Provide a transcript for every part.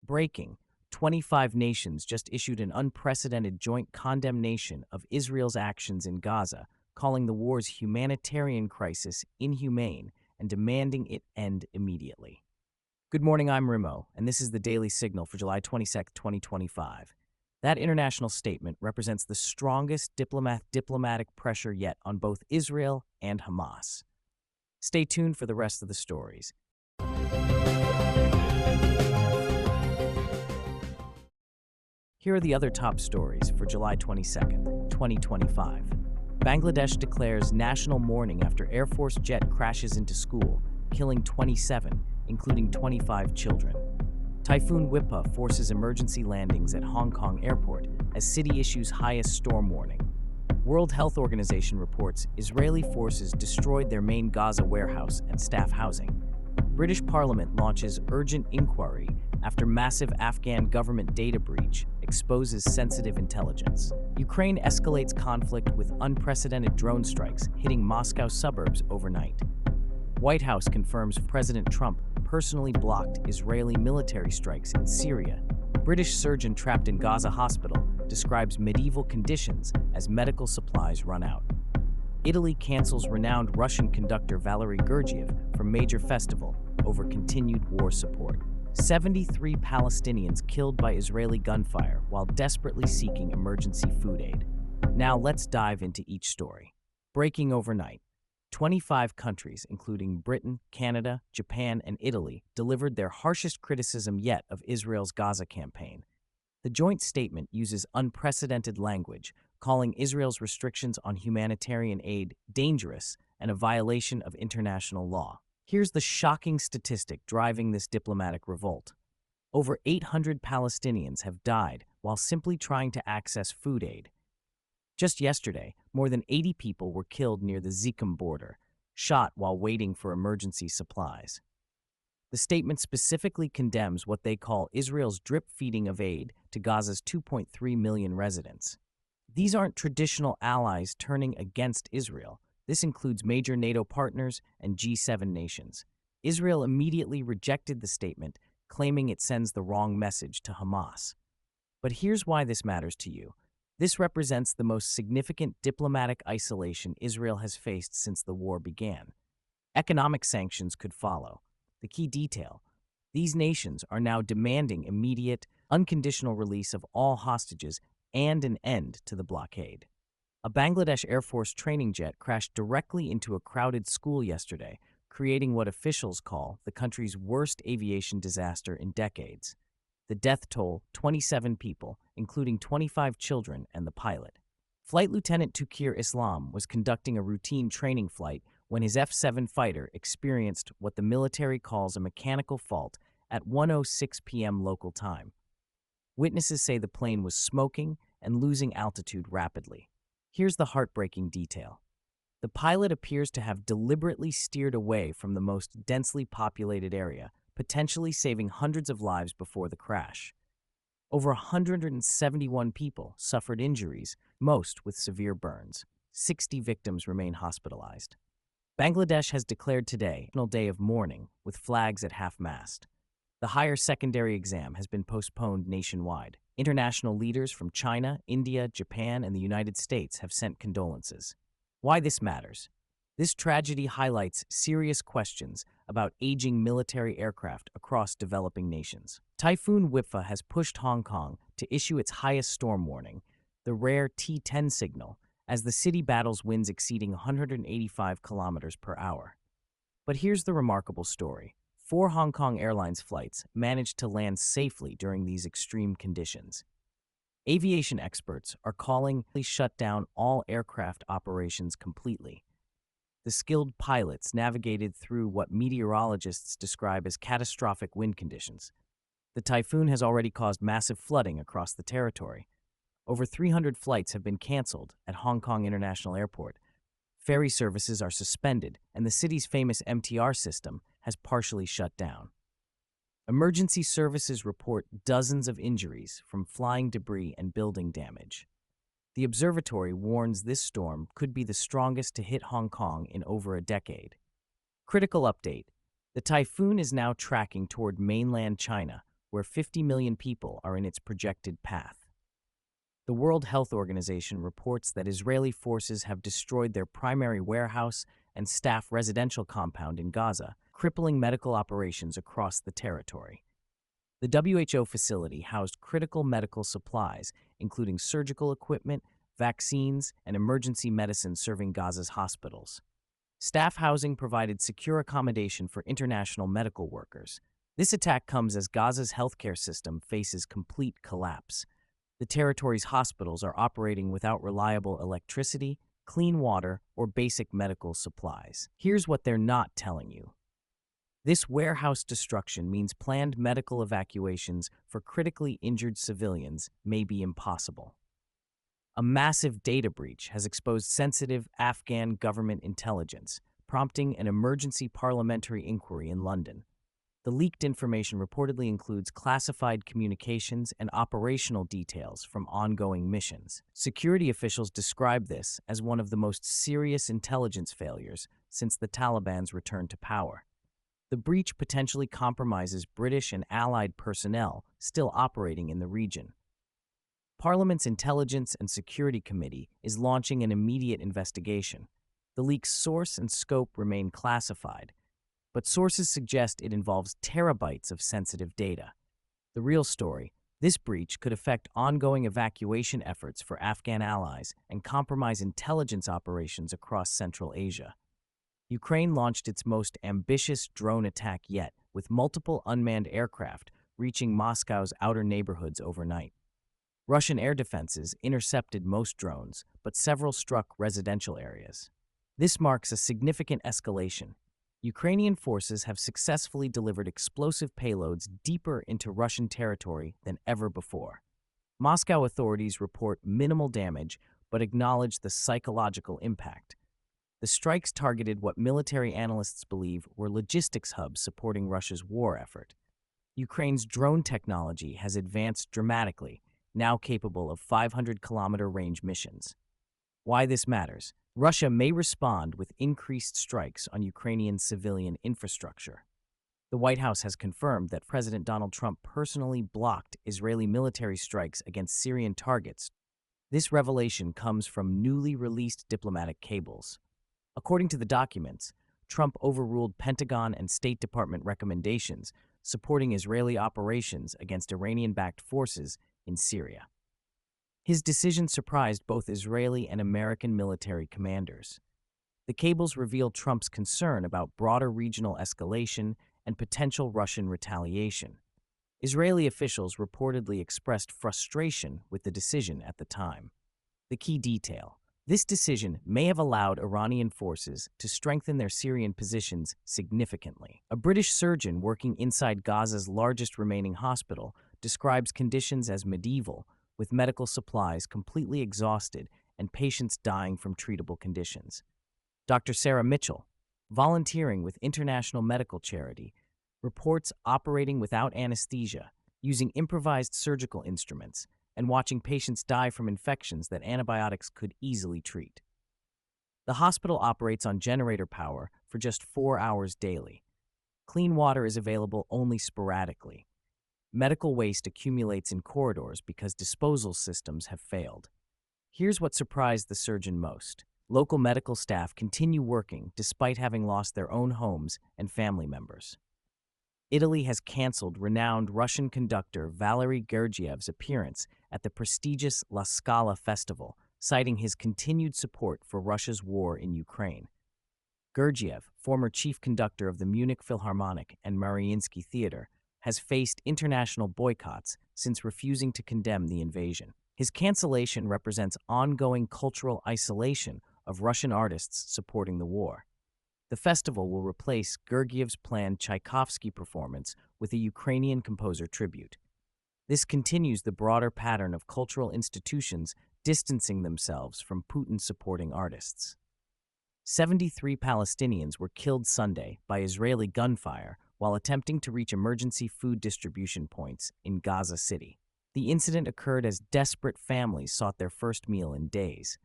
Breaking. 25 nations just issued an unprecedented joint condemnation of Israel's actions in Gaza, calling the war's humanitarian crisis inhumane and demanding it end immediately. Good morning, I'm Rimo, and this is the Daily Signal for July 22nd, 2025. That international statement represents the strongest diplomatic pressure yet on both Israel and Hamas. Stay tuned for the rest of the stories. Here are the other top stories for July 22nd, 2025. Bangladesh declares national mourning after Air Force jet crashes into school, killing 27, including 25 children. Typhoon Wipa forces emergency landings at Hong Kong airport as city issues highest storm warning. World Health Organization reports Israeli forces destroyed their main Gaza warehouse and staff housing. British Parliament launches urgent inquiry after massive Afghan government data breach exposes sensitive intelligence. Ukraine escalates conflict with unprecedented drone strikes hitting Moscow suburbs overnight. White House confirms President Trump personally blocked Israeli military strikes in Syria. British surgeon trapped in Gaza hospital describes medieval conditions as medical supplies run out. Italy cancels renowned Russian conductor Valery Gergiev from major festival over continued war support. 73 Palestinians killed by Israeli gunfire while desperately seeking emergency food aid. Now let's dive into each story. Breaking overnight. 25 countries, including Britain, Canada, Japan, and Italy, delivered their harshest criticism yet of Israel's Gaza campaign. The joint statement uses unprecedented language, calling Israel's restrictions on humanitarian aid dangerous and a violation of international law. Here's the shocking statistic driving this diplomatic revolt. Over 800 Palestinians have died while simply trying to access food aid. Just yesterday, more than 80 people were killed near the Zikum border, shot while waiting for emergency supplies. The statement specifically condemns what they call Israel's drip feeding of aid to Gaza's 2.3 million residents. These aren't traditional allies turning against Israel. This includes major NATO partners and G7 nations. Israel immediately rejected the statement, claiming it sends the wrong message to Hamas. But here's why this matters to you. This represents the most significant diplomatic isolation Israel has faced since the war began. Economic sanctions could follow. The key detail: these nations are now demanding immediate, unconditional release of all hostages and an end to the blockade. A Bangladesh Air Force training jet crashed directly into a crowded school yesterday, creating what officials call the country's worst aviation disaster in decades. The death toll, 27 people, including 25 children and the pilot. Flight Lieutenant Tukir Islam was conducting a routine training flight when his F-7 fighter experienced what the military calls a mechanical fault at 1:06 p.m. local time. Witnesses say the plane was smoking and losing altitude rapidly. Here's the heartbreaking detail. The pilot appears to have deliberately steered away from the most densely populated area, potentially saving hundreds of lives before the crash. Over 171 people suffered injuries, most with severe burns. 60 victims remain hospitalized. Bangladesh has declared today National Day of Mourning with flags at half-mast. The higher secondary exam has been postponed nationwide. International leaders from China, India, Japan, and the United States have sent condolences. Why this matters? This tragedy highlights serious questions about aging military aircraft across developing nations. Typhoon Wipa has pushed Hong Kong to issue its highest storm warning, the rare T10 signal, as the city battles winds exceeding 185 kilometers per hour. But here's the remarkable story. 4 Hong Kong Airlines flights managed to land safely during these extreme conditions. Aviation experts are calling to shut down all aircraft operations completely. The skilled pilots navigated through what meteorologists describe as catastrophic wind conditions. The typhoon has already caused massive flooding across the territory. Over 300 flights have been canceled at Hong Kong International Airport. Ferry services are suspended, and the city's famous MTR system has partially shut down. Emergency services report dozens of injuries from flying debris and building damage. The observatory warns this storm could be the strongest to hit Hong Kong in over a decade. Critical update: the typhoon is now tracking toward mainland China, where 50 million people are in its projected path. The World Health Organization reports that Israeli forces have destroyed their primary warehouse and staff residential compound in Gaza, crippling medical operations across the territory. The WHO facility housed critical medical supplies, including surgical equipment, vaccines, and emergency medicine serving Gaza's hospitals. Staff housing provided secure accommodation for international medical workers. This attack comes as Gaza's healthcare system faces complete collapse. The territory's hospitals are operating without reliable electricity, clean water, or basic medical supplies. Here's what they're not telling you. This warehouse destruction means planned medical evacuations for critically injured civilians may be impossible. A massive data breach has exposed sensitive Afghan government intelligence, prompting an emergency parliamentary inquiry in London. The leaked information reportedly includes classified communications and operational details from ongoing missions. Security officials describe this as one of the most serious intelligence failures since the Taliban's return to power. The breach potentially compromises British and Allied personnel still operating in the region. Parliament's Intelligence and Security Committee is launching an immediate investigation. The leak's source and scope remain classified, but sources suggest it involves terabytes of sensitive data. The real story: this breach could affect ongoing evacuation efforts for Afghan allies and compromise intelligence operations across Central Asia. Ukraine launched its most ambitious drone attack yet, with multiple unmanned aircraft reaching Moscow's outer neighborhoods overnight. Russian air defenses intercepted most drones, but several struck residential areas. This marks a significant escalation. Ukrainian forces have successfully delivered explosive payloads deeper into Russian territory than ever before. Moscow authorities report minimal damage, but acknowledge the psychological impact. The strikes targeted what military analysts believe were logistics hubs supporting Russia's war effort. Ukraine's drone technology has advanced dramatically, now capable of 500-kilometer range missions. Why this matters: Russia may respond with increased strikes on Ukrainian civilian infrastructure. The White House has confirmed that President Donald Trump personally blocked Israeli military strikes against Syrian targets. This revelation comes from newly released diplomatic cables. According to the documents, Trump overruled Pentagon and State Department recommendations supporting Israeli operations against Iranian-backed forces in Syria. His decision surprised both Israeli and American military commanders. The cables reveal Trump's concern about broader regional escalation and potential Russian retaliation. Israeli officials reportedly expressed frustration with the decision at the time. The key detail: this decision may have allowed Iranian forces to strengthen their Syrian positions significantly. A British surgeon working inside Gaza's largest remaining hospital describes conditions as medieval, with medical supplies completely exhausted and patients dying from treatable conditions. Dr. Sarah Mitchell, volunteering with International Medical Charity, reports operating without anesthesia, using improvised surgical instruments, and watching patients die from infections that antibiotics could easily treat. The hospital operates on generator power for just 4 hours daily. Clean water is available only sporadically. Medical waste accumulates in corridors because disposal systems have failed. Here's what surprised the surgeon most: local medical staff continue working despite having lost their own homes and family members. Italy has canceled renowned Russian conductor Valery Gergiev's appearance at the prestigious La Scala festival, citing his continued support for Russia's war in Ukraine. Gergiev, former chief conductor of the Munich Philharmonic and Mariinsky Theater, has faced international boycotts since refusing to condemn the invasion. His cancellation represents ongoing cultural isolation of Russian artists supporting the war. The festival will replace Gergiev's planned Tchaikovsky performance with a Ukrainian composer tribute. This continues the broader pattern of cultural institutions distancing themselves from Putin-supporting artists. 73 Palestinians were killed Sunday by Israeli gunfire while attempting to reach emergency food distribution points in Gaza City. The incident occurred as desperate families sought their first meal in days.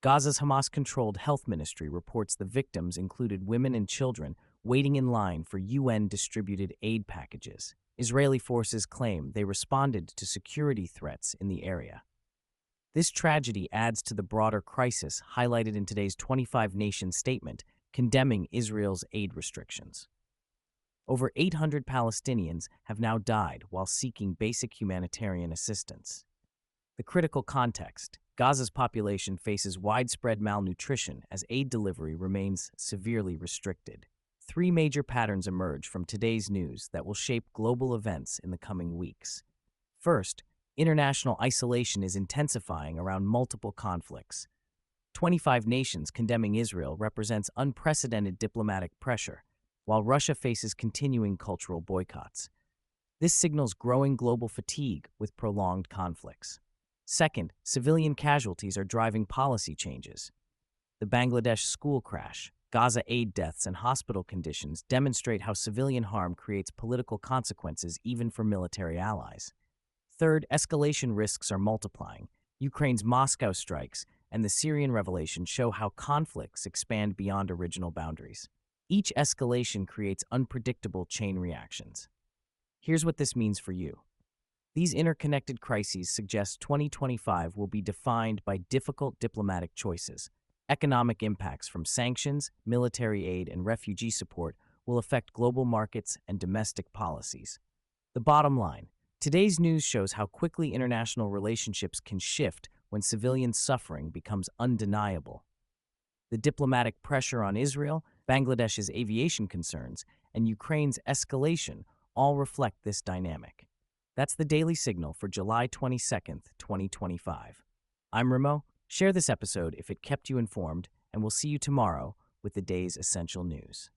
Gaza's Hamas-controlled health ministry reports the victims included women and children waiting in line for UN-distributed aid packages. Israeli forces claim they responded to security threats in the area. This tragedy adds to the broader crisis highlighted in today's 25-nation statement condemning Israel's aid restrictions. Over 800 Palestinians have now died while seeking basic humanitarian assistance. The critical context: Gaza's population faces widespread malnutrition as aid delivery remains severely restricted. Three major patterns emerge from today's news that will shape global events in the coming weeks. First, international isolation is intensifying around multiple conflicts. 25 nations condemning Israel represents unprecedented diplomatic pressure, while Russia faces continuing cultural boycotts. This signals growing global fatigue with prolonged conflicts. Second, civilian casualties are driving policy changes. The Bangladesh school crash, Gaza aid deaths, and hospital conditions demonstrate how civilian harm creates political consequences even for military allies. Third, escalation risks are multiplying. Ukraine's Moscow strikes and the Syrian revelation show how conflicts expand beyond original boundaries. Each escalation creates unpredictable chain reactions. Here's what this means for you. These interconnected crises suggest 2025 will be defined by difficult diplomatic choices. Economic impacts from sanctions, military aid, and refugee support will affect global markets and domestic policies. The bottom line: today's news shows how quickly international relationships can shift when civilian suffering becomes undeniable. The diplomatic pressure on Israel, Bangladesh's aviation concerns, and Ukraine's escalation all reflect this dynamic. That's the Daily Signal for July 22nd, 2025. I'm Remo. Share this episode if it kept you informed, and we'll see you tomorrow with the day's essential news.